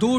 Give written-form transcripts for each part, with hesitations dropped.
2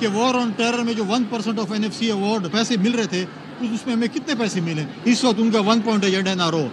کہ وار on terror میں جو 1% آف NFC ایوارڈ پیسے مل رہے تھے اس میں ہمیں کتنے پیسے ملے. اس وقت ان کا 1 پوائنٹ ایجنڈا نہ رو.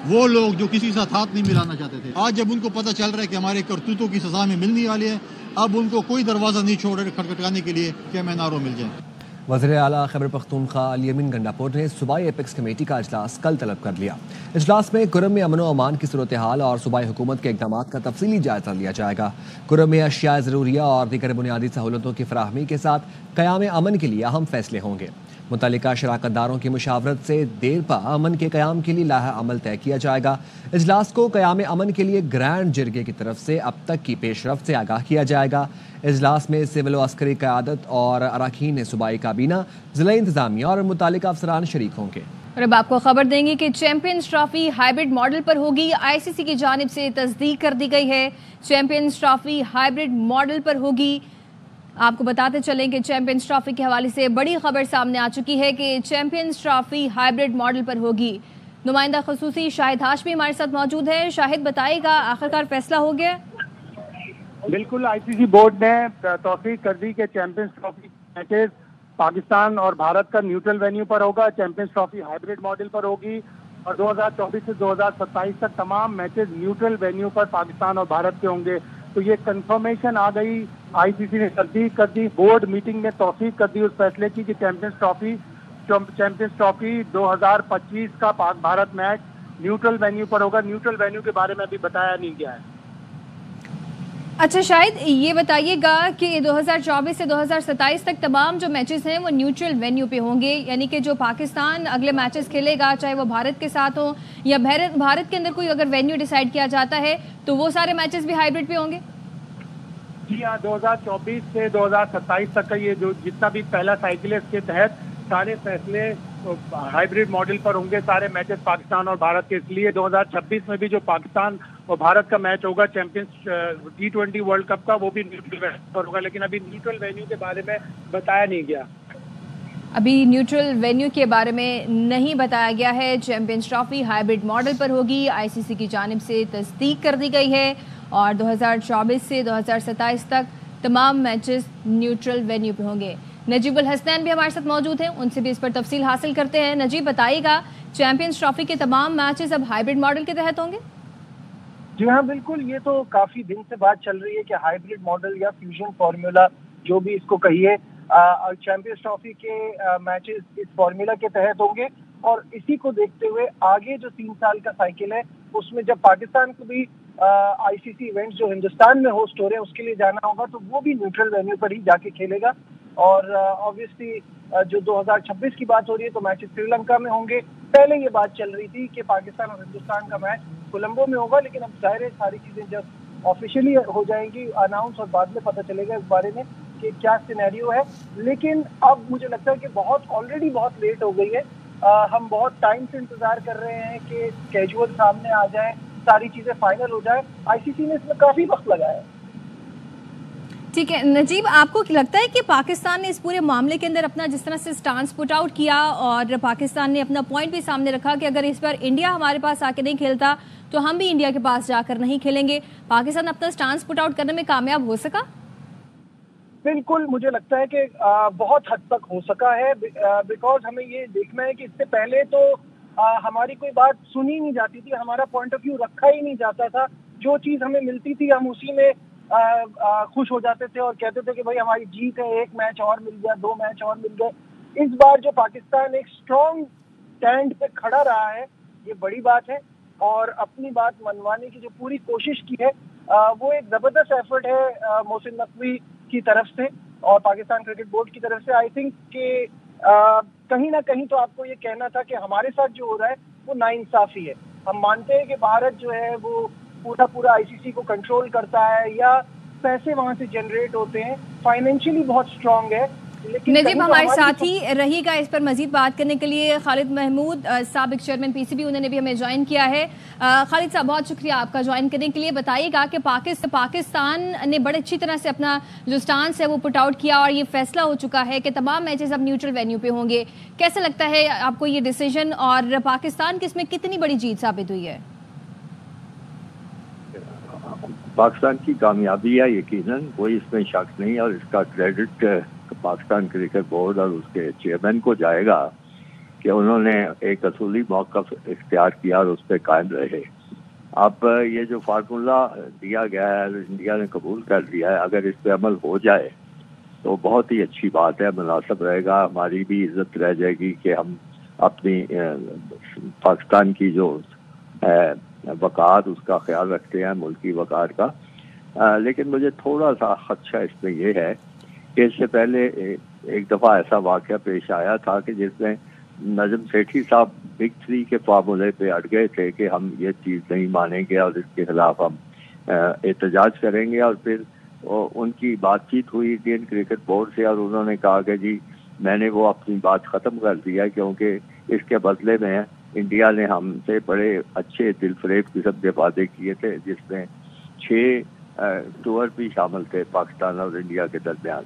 وہ لوگ جو کسی ساتھ ہاتھ نہیں ملانا چاہتے تھے, آج جب ان کو پتہ چل رہا ہے کہ ہمارے کرتوتوں کی سزا میں ملنے والی ہے, اب ان کو کوئی دروازہ نہیں چھوڑ رہے کھٹکھٹانے کے لیے کہ ہمیں نارو مل جائے. وزیر اعلیٰ خیبر پختونخوا الیمین گنڈاپور نے صوبائی ایپیکس کمیٹی کا اجلاس کل طلب کر لیا. اجلاس میں کرم میں امن و امان کی صورتحال اور صوبائی حکومت کے اقدامات کا تفصیلی جائزہ لیا جائے گا. کرم میں اشیاء ضروریہ اور دیگر بنیادی سہولتوں کی فراہمی کے ساتھ قیام امن کے لیے اہم فیصلے ہوں گے. متعلقہ شراکت داروں کی مشاورت سے دیر پا امن کے قیام کے لیے لائحہ عمل طے کیا جائے گا. اجلاس کو قیام امن کے لیے گرینڈ جرگے کی طرف سے اب تک کی پیش رفت سے آگاہ کیا جائے گا. اجلاس میں سول و عسکری قیادت اور اراکین صوبائی کابینہ, ضلعی انتظامیہ اور متعلقہ افسران شریک ہوں گے. اور اب آپ کو خبر دیں گے کہ چیمپئنز ٹرافی ہائیبرڈ ماڈل پر ہوگی. ICC کی جانب سے تصدیق کر دی گئی ہے. چیمپئنز ٹرافی ہائیبرڈ ماڈل پر ہوگی. آپ کو بتاتے چلیں کہ چیمپئنز ٹرافی کے حوالے سے بڑی خبر سامنے آ چکی ہے کہ چیمپئنز ٹرافی ہائیبرڈ ماڈل پر ہوگی. نمائندہ خصوصی شاہد ہاشمی ہمارے ساتھ موجود ہے. شاہد, بتائے گا آخرکار فیصلہ ہو گیا؟ بالکل, ICC بورڈ نے توثیق کر دی کہ چیمپئنز ٹرافی میچز پاکستان اور بھارت کا نیوٹرل وینیو پر ہوگا. چیمپئنز ٹرافی ہائیبرڈ ماڈل پر ہوگی اور 2024 سے 2027 تک تمام میچز نیوٹرل وینیو پر پاکستان اور بھارت کے ہوں گے. تو یہ کنفرمیشن آ گئی, ICC نے تصدیق کر دی, بورڈ میٹنگ میں توثیق کر دی اس فیصلے کی کہ چیمپئنز ٹرافی 2025 کا پاک بھارت میچ نیوٹرل وینیو پر ہوگا. نیوٹرل وینیو کے بارے میں ابھی بتایا نہیں گیا ہے. اچھا شاہد, یہ بتائیے گا کہ 2024 سے 2027 تک تمام جو میچز ہیں وہ نیوٹرل وینیو پہ ہوں گے, یعنی کہ جو پاکستان اگلے میچز کھیلے گا چاہے وہ بھارت کے ساتھ ہوں یا بھارت کے اندر کوئی اگر وینیو ڈیسائیڈ کیا جاتا ہے تو وہ سارے میچز بھی ہائیبرڈ پہ ہوں گے؟ جی ہاں, 2024 سے 2027 تک کا یہ جو جتنا بھی پہلا سائیکل ہے اس کے تحت سارے فیصلے ہائیبرڈ ماڈل پر ہوں گے. سارے میچز پاکستان اور بھارت کے, اس لیے 2026 میں بھی جو پاکستان اور بھارت کا میچ ہوگا چیمپئنز T20 ورلڈ کپ کا, وہ بھی نیوٹرل وینیو پر ہوگا. لیکن ابھی نیوٹرل وینیو کے بارے میں بتایا نہیں گیا. ابھی نیوٹرل وینیو کے بارے میں نہیں بتایا گیا ہے. چیمپئنز ٹرافی ہائیبرڈ ماڈل پر ہوگی. ICC کی جانب سے تصدیق کر دی گئی ہے اور 2024 سے 2027 تک تمام میچز نیوٹرل وینیو پہ ہوں گے. نجیب الحسنین بھی ہمارے ساتھ موجود ہیں, ان سے بھی اس پر تفصیل حاصل کرتے ہیں. نجیب, بتائیے گا چیمپئنز ٹرافی کے تمام میچز اب ہائیبرڈ ماڈل کے تحت ہوں گے؟ جی ہاں بالکل, یہ تو کافی دن سے بات چل رہی ہے کہ ہائیبرڈ ماڈل یا فیوژن فارمولا جو بھی اس کو کہیے, چیمپئنز ٹرافی کے میچز اس فارمولا کے تحت ہوں گے. اور اسی کو دیکھتے ہوئے آگے جو 3 سال کا سائیکل ہے اس میں جب پاکستان کو بھی ICC ایونٹس جو ہندوستان میں ہوسٹ ہو رہے ہیں اس کے لیے جانا ہوگا تو وہ بھی نیوٹرل وینیو پر ہی جا کے کھیلے گا. اور آبویسلی جو 2026 کی بات ہو رہی ہے تو میچ سری لنکا میں ہوں گے. پہلے یہ بات چل رہی تھی کہ پاکستان اور ہندوستان کا میچ کولمبو میں ہوگا, لیکن اب ظاہر ہے ساری چیزیں جب آفیشیلی ہو جائیں گی اناؤنس اور بعد میں پتہ چلے گا اس بارے میں کہ کیا سینیریو ہے. لیکن اب مجھے لگتا ہے کہ آلریڈی بہت لیٹ ہو گئی ہے. ہم بہت ٹائم سے انتظار کر رہے ہیں کہ کیجول سامنے آ جائے, ساری چیزیں فائنل ہو جائے. ICC نے اس میں کافی وقت لگایا ہے. ٹھیک ہے نجیب, آپ کو لگتا ہے کہ پاکستان نے اس پورے معاملے کے اندر اپنا جس طرح سے سٹانس پٹ آؤٹ کیا اور پاکستان نے اپنا پوائنٹ بھی سامنے رکھا کہ اگر اس بار انڈیا ہمارے پاس آ کے نہیں کھیلتا تو ہم بھی انڈیا کے پاس جا کر نہیں کھیلیں گے, پاکستان اپنا سٹانس پٹ آؤٹ کرنے میں کامیاب ہو سکا؟ بالکل, مجھے لگتا ہے کہ بہت حد تک ہو سکا ہے, بیکاز ہمیں یہ دیکھنا ہے کہ اس سے پہلے تو ہماری کوئی بات سنی نہیں جاتی تھی, ہمارا پوائنٹ آف ویو رکھا ہی نہیں جاتا تھا. جو چیز ہمیں ملتی تھی ہم اسی میں خوش ہو جاتے تھے اور کہتے تھے کہ بھائی ہماری جیت ہے, 1 میچ اور مل گیا, 2 میچ اور مل گئے. اس بار جو پاکستان ایک اسٹرانگ اسٹینڈ پہ کھڑا رہا ہے یہ بڑی بات ہے, اور اپنی بات منوانے کی جو پوری کوشش کی ہے وہ ایک زبردست ایفرٹ ہے محسن نقوی کی طرف سے اور پاکستان کرکٹ بورڈ کی طرف سے. آئی تھنک کہ کہیں نہ کہیں تو آپ کو یہ کہنا تھا کہ ہمارے ساتھ جو ہو رہا ہے وہ ناانصافی ہے. ہم مانتے ہیں کہ بھارت جو ہے وہ پورا ICC کو کنٹرول کرتا ہے یا پیسے وہاں سے جنریٹ ہوتے ہیں, فائنینشلی بہت اسٹرانگ ہے. نجیب ہمارے ساتھی رہی گا اس پر مزید بات کرنے کے لیے. خالد محمود سابق چیئرمین PCB, انہوں نے بھی ہمیں جوائن کیا ہے. خالد صاحب بہت شکریہ آپ کا جوائن کرنے کے لیے. بتائیے گا کہ پاکستان نے بڑے اچھی طرح سے اپنا جو سٹانس ہے وہ پٹ آؤٹ کیا اور یہ فیصلہ ہو چکا ہے کہ تمام میچز اب نیوٹرل وینیو پہ ہوں گے. کیسے لگتا ہے آپ کو یہ ڈیسیژن اور پاکستان کی اس میں کتنی بڑی جیت ثابت ہوئی ہے؟ پاکستان کی کامیابی ہے یقیناً, کوئی اس میں شک نہیں, اور اس کا کریڈٹ پاکستان کرکٹ بورڈ اور اس کے چیئرمین کو جائے گا کہ انہوں نے ایک اصولی موقف اختیار کیا اور اس پہ قائم رہے. اب یہ جو فارمولہ دیا گیا ہے انڈیا نے قبول کر لیا ہے, اگر اس پہ عمل ہو جائے تو بہت ہی اچھی بات ہے, مناسب رہے گا, ہماری بھی عزت رہ جائے گی کہ ہم اپنی پاکستان کی جو وقار اس کا خیال رکھتے ہیں, ملکی وقار کا. لیکن مجھے تھوڑا سا خدشہ اس میں یہ ہے کہ اس سے پہلے ایک دفعہ ایسا واقعہ پیش آیا تھا کہ جس میں نجم سیٹھی صاحب بگ 3 کے فارمولے پہ اڑ گئے تھے کہ ہم یہ چیز نہیں مانیں گے اور اس کے خلاف ہم احتجاج کریں گے, اور پھر ان کی بات چیت ہوئی انڈین کرکٹ بورڈ سے اور انہوں نے کہا کہ جی میں نے وہ اپنی بات ختم کر دیا کیونکہ اس کے بدلے میں انڈیا نے ہم سے بڑے اچھے دل فریب قسم کے وعدے کیے تھے جس میں 6 ٹور بھی شامل تھے پاکستان اور انڈیا کے درمیان.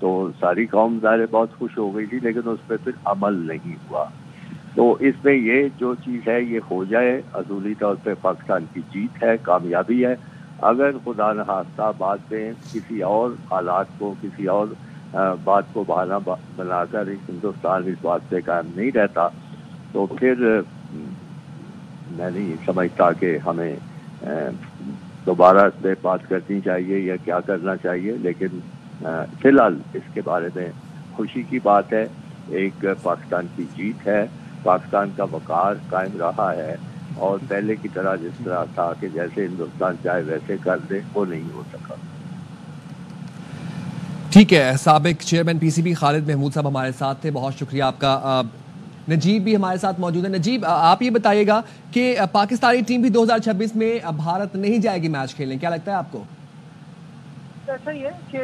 تو ساری قوم ظاہر بہت خوش ہو گئی تھی لیکن اس پہ پھر عمل نہیں ہوا. تو اس میں یہ جو چیز ہے یہ ہو جائے, اصولی طور پہ پاکستان کی جیت ہے, کامیابی ہے. اگر خدا نخواستہ بعد میں کسی اور حالات کو کسی اور بات کو بہانہ بنا کر ہندوستان اس بات پہ قائم نہیں رہتا تو پھر میں نہیں سمجھتا کہ ہمیں دوبارہ اس پہ بات کرنی چاہیے یا کیا کرنا چاہیے. لیکن فی الحال اس کے بارے میں خوشی کی بات ہے, ایک پاکستان کی جیت ہے, پاکستان کا وقار قائم رہا ہے اور پہلے کی طرح جس طرح تھا کہ جیسے ہندوستان چاہے ویسے کر دے وہ نہیں ہو سکا. ٹھیک ہے, سابق چیئرمین پی سی بی خالد محمود صاحب ہمارے ساتھ تھے, بہت شکریہ آپ کا. نجیب بھی ہمارے ساتھ موجود ہے. نجیب, آپ یہ بتائیے گا کہ پاکستانی ٹیم بھی 2026 میں بھارت نہیں جائے گی میچ کھیلنے, کیا لگتا ہے آپ کو؟ ایسا ہی ہے کہ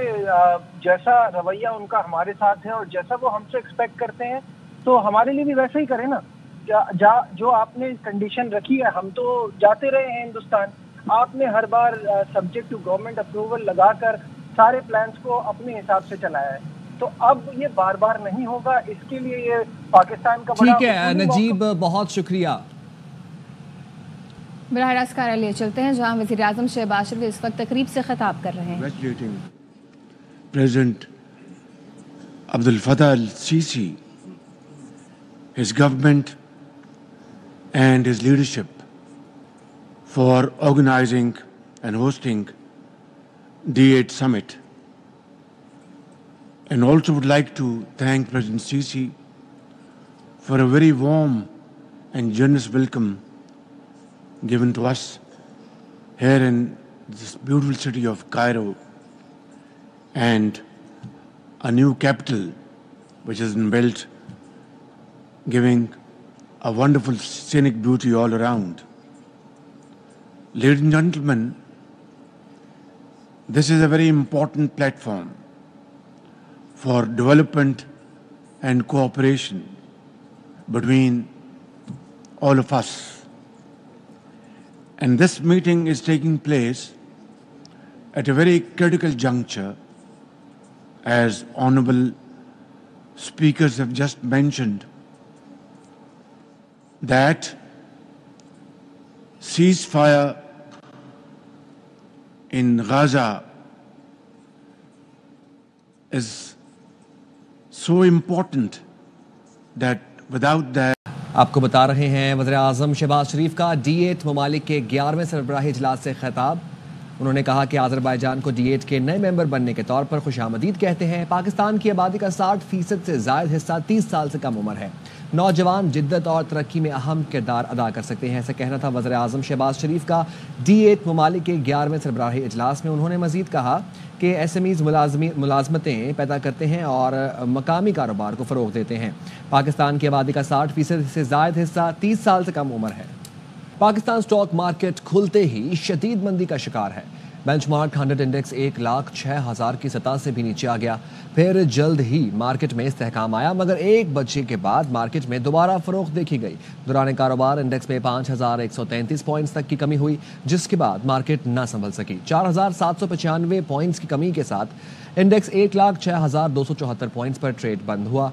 جیسا رویہ ان کا ہمارے ساتھ ہے اور جیسا وہ ہم سے ایکسپیکٹ کرتے ہیں تو ہمارے لیے بھی ویسا ہی کریں نا. جو آپ نے کنڈیشن رکھی ہے, ہم تو جاتے رہے ہیں ہندوستان, آپ نے ہر بار سبجیکٹ ٹو گورنمنٹ اپروول لگا کر سارے پلانس کو اپنے حساب سے چلایا ہے. تو اب یہ بار بار نہیں ہوگا, اس کے لیے یہ پاکستان کا ٹھیک ہے. نجیب بہت شکریہ. براہ راست کارالے چلتے ہیں جہاں وزیر اعظم شہباز شریف اس وقت تقریب سے خطاب کر رہے ہیں. President Abdul Fattah al-Sisi, his government and his leadership for organizing and hosting D8 summit, and also would like to thank President Sisi for a very warm and generous welcome given to us here in this beautiful city of Cairo, and a new capital which has been built, giving a wonderful scenic beauty all around. Ladies and gentlemen, this is a very important platform for development and cooperation between all of us. And this meeting is taking place at a very critical juncture, as honorable speakers have just mentioned, that ceasefire in Gaza is so important that without that آپ کو بتا رہے ہیں وزیر اعظم شہباز شریف کا D8 ممالک کے 11ویں سربراہی اجلاس سے خطاب. انہوں نے کہا کہ آذربائیجان کو D8 کے نئے ممبر بننے کے طور پر خوش آمدید کہتے ہیں. پاکستان کی آبادی کا 60% سے زائد حصہ 30 سال سے کم عمر ہے. نوجوان جدت اور ترقی میں اہم کردار ادا کر سکتے ہیں, ایسا کہنا تھا وزیر اعظم شہباز شریف کا D8 ممالک کے 11ویں سربراہی اجلاس میں. انہوں نے مزید کہا کہ SMEs ملازمتیں پیدا کرتے ہیں اور مقامی کاروبار کو فروغ دیتے ہیں. پاکستان کی آبادی کا 60% سے زائد حصہ 30 سال سے کم عمر ہے. پاکستان سٹاک مارکیٹ کھلتے ہی شدید مندی کا شکار ہے. بینچ مارک 100 انڈیکس 1,06,000 کی سطح سے بھی نیچے آ گیا. پھر جلد ہی مارکیٹ میں استحکام آیا, مگر 1 بجے کے بعد مارکیٹ میں دوبارہ فروخت دیکھی گئی. دوران کاروبار انڈیکس میں 5,133 پوائنٹس تک کی کمی ہوئی, جس کے بعد مارکیٹ نہ سنبھل سکی. 4,795 پوائنٹس کی کمی کے ساتھ انڈیکس 1,06,274 پوائنٹس پر ٹریڈ بند ہوا.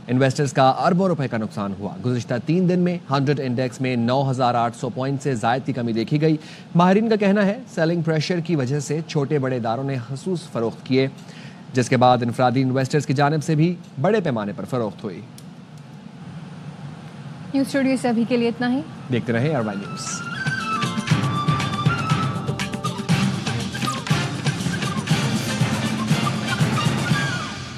انویسٹرز کا اربوں روپے کا نقصان ہوا. گزشتہ 3 دن میں 100 انڈیکس میں 9,800 پوائنٹ سے زائد کی کمی دیکھی گئی. ماہرین کا کہنا ہے سیلنگ پریشر کی وجہ سے چھوٹے بڑے اداروں نے خصوص فروخت کیے. جس کے بعد انفرادی انویسٹرز کی جانب سے بھی بڑے پیمانے پر فروخت ہوئی۔ نیوز اسٹوڈیو سے ابھی کے لیے اتنا ہی، دیکھتے رہیں ARY نیوز۔